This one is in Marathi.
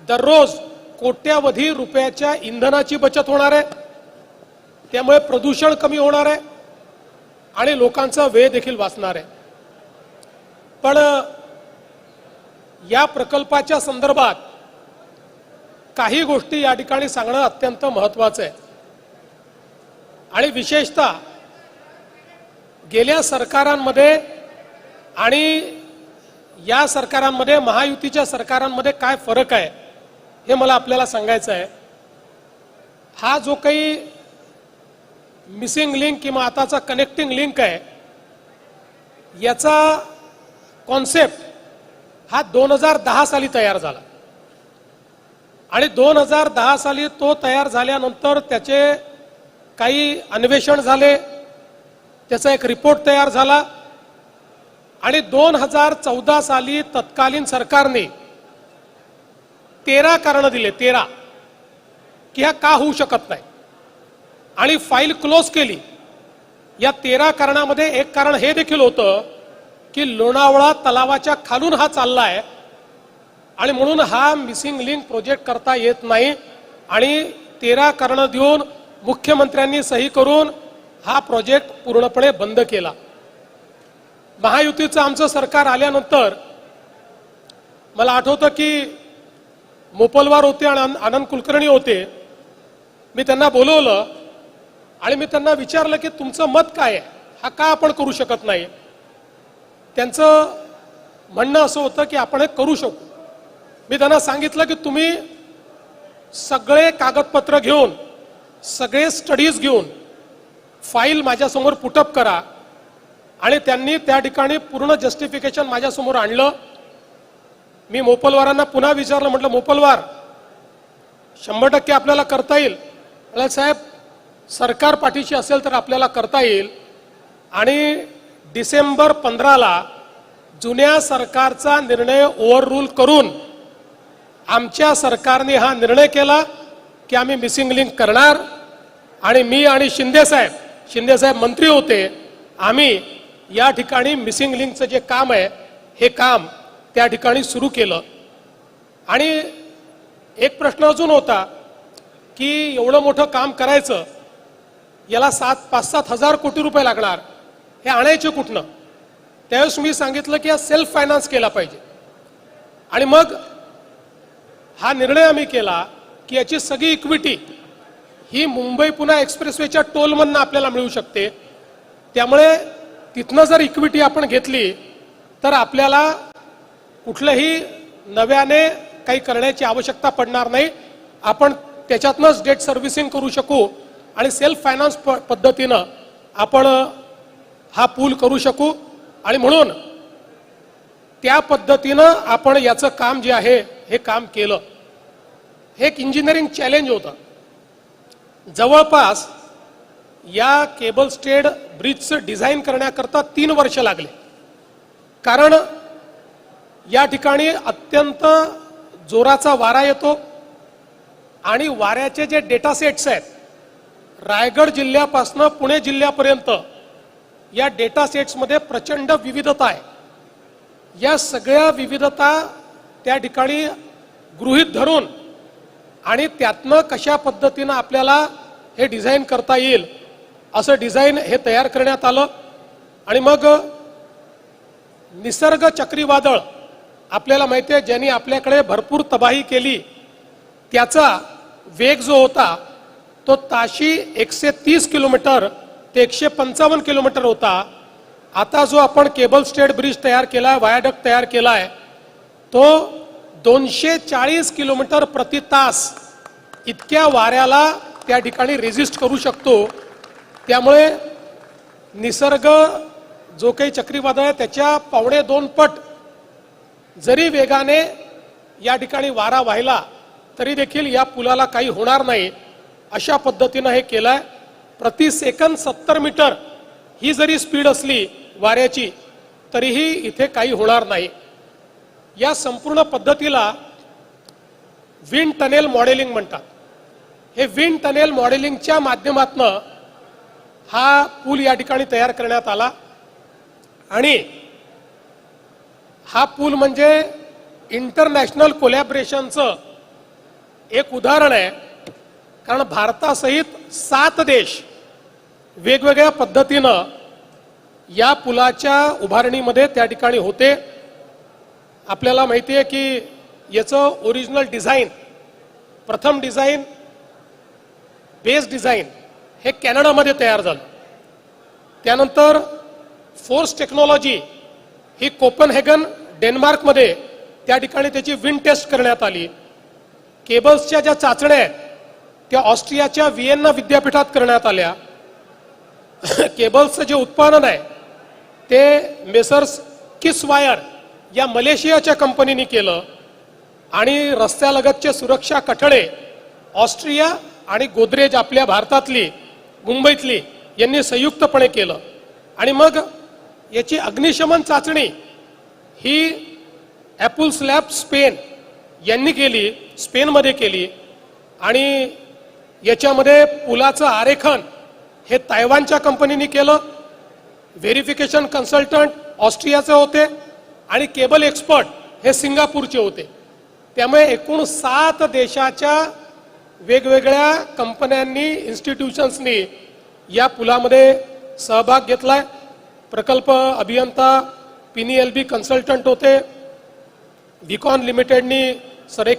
दररोज कोट्यावधी रुपयाच्या इंधनाची बचत होणार आहे, त्यामुळे प्रदूषण कमी होणार आहे आणि लोकांचा वेळ देखील वाचणार आहे। पण या प्रकल्पाच्या संदर्भात काही गोष्टी या ठिकाणी सांगणं अत्यंत महत्त्वाचं आहे आणि विशेषतः गेल्या सरकारांमध्ये आणि या सरकारांमध्ये, महायुतीच्या सरकारांमध्ये काय फरक आहे हे मला आपल्याला सांगायचं आहे। हा जो काही मिसिंग लिंक किंवा आताचा कनेक्टिंग लिंक आहे, याचा कॉन्सेप्ट हा 2010 साली तयार झाला आणि 2010 साली तो तयार झाल्यानंतर त्याचे काही अन्वेषण झाले, त्याचा एक रिपोर्ट तयार झाला आणि 2014 साली तत्कालीन सरकारने 13 कारणं दिले, 13 की हा का होऊ शकत नाही आणि फाईल क्लोज केली। या 13 कारणामध्ये एक कारण हे देखील होतं की लोणावळा तलावाच्या खालून हा चाललाय आणि म्हणून हा मिसिंग लिंक प्रोजेक्ट करता येत नाही आणि 13 कारणं देऊन मुख्यमंत्र्यांनी सही करून हा प्रोजेक्ट पूर्णपणे बंद केला। महायुतीचं आमचं सरकार आल्यानंतर मला आठवतं की मोपलवार होते आणि आनंद कुलकर्णी होते। मी त्यांना बोलवलं आणि मी त्यांना विचारलं की तुमचं मत काय आहे, हा का आपण करू शकत नाही। त्यांचं म्हणणं असं होतं की आपण हे करू शकू। मी त्यांना सांगितलं की तुम्ही सगळे कागदपत्र घेऊन, सगळे स्टडीज घेऊन फाईल माझ्यासमोर पुटअप करा आणि त्यांनी त्या ठिकाणी पूर्ण जस्टिफिकेशन माझ्यासमोर आणलं। मी मोपलवारांना पुन्हा विचारलं, म्हटलं मोपलवार 100% आपल्याला करता येईल? म्हणाले साहेब सरकार पाठीशी असेल तर आपल्याला करता येईल। आणि डिसेंबर 15ला जुन्या सरकारचा निर्णय ओव्हररूल करून आमच्या सरकारने हा निर्णय केला की आम्ही मिसिंग लिंक करणार आणि मी आणि शिंदे साहेब मंत्री होते, आम्ही या ठिकाणी मिसिंग लिंकचं जे काम आहे हे काम त्या ठिकाणी सुरू केलं। आणि एक प्रश्न अजून होता की एवढं मोठं काम करायचं, याला 5-7 हजार कोटी रुपये लागणार, हे आणायचे कुठनं? त्यावेळेस मी सांगितलं की हा सेल्फ फायनान्स केला पाहिजे आणि मग हा निर्णय आम्ही केला की याची सगळी इक्विटी ही मुंबई पुणे एक्सप्रेसवेच्या टोलमधनं आपल्याला मिळू शकते। त्यामुळे तिथनं जर इक्विटी आपण घेतली तर आपल्याला कुठल्याही नव्याने काही करण्याची आवश्यकता पडणार नाही, आपण त्याच्यातनंच डेट सर्व्हिसिंग करू शकू आणि सेल्फ फायनान्स पद्धतीनं आपण हा पूल करू शकू आणि म्हणून त्या पद्धतीनं आपण याचं काम जे आहे हे काम केलं। हे एक इंजिनिअरिंग चॅलेंज होतं। जवळपास या केबल स्टेड ब्रिजचं डिझाईन करण्याकरता 3 वर्ष लागले, कारण या ठिकाणी अत्यंत जोराचा वारा येतो आणि वाऱ्याचे जे डेटा सेट्स आहेत, रायगड जिल्ह्यापासून पुणे जिल्ह्यापर्यंत या डेटा सेट्समध्ये प्रचंड विविधता आहे। या सगळ्या विविधता त्या ठिकाणी गृहीत धरून आणि त्यातनं कशा पद्धतीनं आपल्याला हे डिझाईन करता येईल असं डिझाईन हे तयार करण्यात आलं। आणि मग निसर्ग चक्रीवादळ आपल्याला माहिती आहे, ज्यांनी आपल्याकडे भरपूर तबाही केली, त्याचा वेग जो होता तो ताशी 130 किलोमीटर ते 155 किलोमीटर होता। आता जो आपण केबल स्टेड ब्रिज तयार केला, वायाडक्ट तयार केलाय, तो 240 किलोमीटर प्रति तास इतक्या वाऱ्याला त्या ठिकाणी रेजिस्ट करू शकतो। त्यामुळे निसर्ग जो काही चक्रीवादळ आहे त्याच्या 1.25 पट जरी वेगाने या ठिकाणी वारा वाहिला तरी देखील या पुलाला काही होणार नाही, अशा पद्धतीनं हे केलंय। प्रति सेकंद 70 मीटर ही जरी स्पीड असली वाऱ्याची तरीही इथे काही होणार नाही। या संपूर्ण पद्धतीला विंड टनेल मॉडेलिंग म्हणतात। हे विंड टनेल मॉडेलिंगच्या माध्यमातून हा पूल या ठिकाणी तयार करण्यात आला आणि हा पूल म्हणजे इंटरनॅशनल कोलॅबरेशनचं एक उदाहरण आहे, कारण भारतासहित 7 देश वेगवेगळ्या पद्धतीनं या पुलाच्या उभारणीमध्ये त्या ठिकाणी होते. आपल्याला माहिती आहे की याचं ओरिजिनल डिझाईन, प्रथम डिझाईन, बेस डिझाईन हे कॅनडामध्ये तयार झालं. त्यानंतर फोर्स टेक्नॉलॉजी ही कोपनहेगन डेन्मार्कमध्ये त्या ठिकाणी त्याची विंड टेस्ट करण्यात आली. केबल्सच्या ज्या चाचण्या आहेत त्या ऑस्ट्रियाच्या व्हिएन्ना विद्यापीठात करण्यात आल्या. केबल्सचं जे उत्पादन आहे ते मेसर्स किसवायर या मलेशियाच्या कंपनीने केलं आणि रस्त्यालगतचे सुरक्षा कठडे ऑस्ट्रिया आणि गोदरेज आपल्या भारतातली मुंबईतली यांनी संयुक्तपणे केलं. आणि मग याची अग्निशमन चाचणी ही ॲपल्स लॅब स्पेन यांनी केली, स्पेनमध्ये केली. आणि याच्यामध्ये पुलाचं आरेखन हे तायवानच्या कंपनीने केलं. व्हेरिफिकेशन कन्सल्टंट ऑस्ट्रियाचे होते आणि केबल एक्सपर्ट हे सिंगापूरचे होते. त्यामुळे एकूण 7 देशाच्या वेगवेगळ्या कंपन्यांनी, इन्स्टिट्यूशन्सनी या पुलामध्ये सहभाग घेतलाय. प्रकल्प अभियंता PNLB कन्सल्टंट होते. विकॉन लिमिटेडनी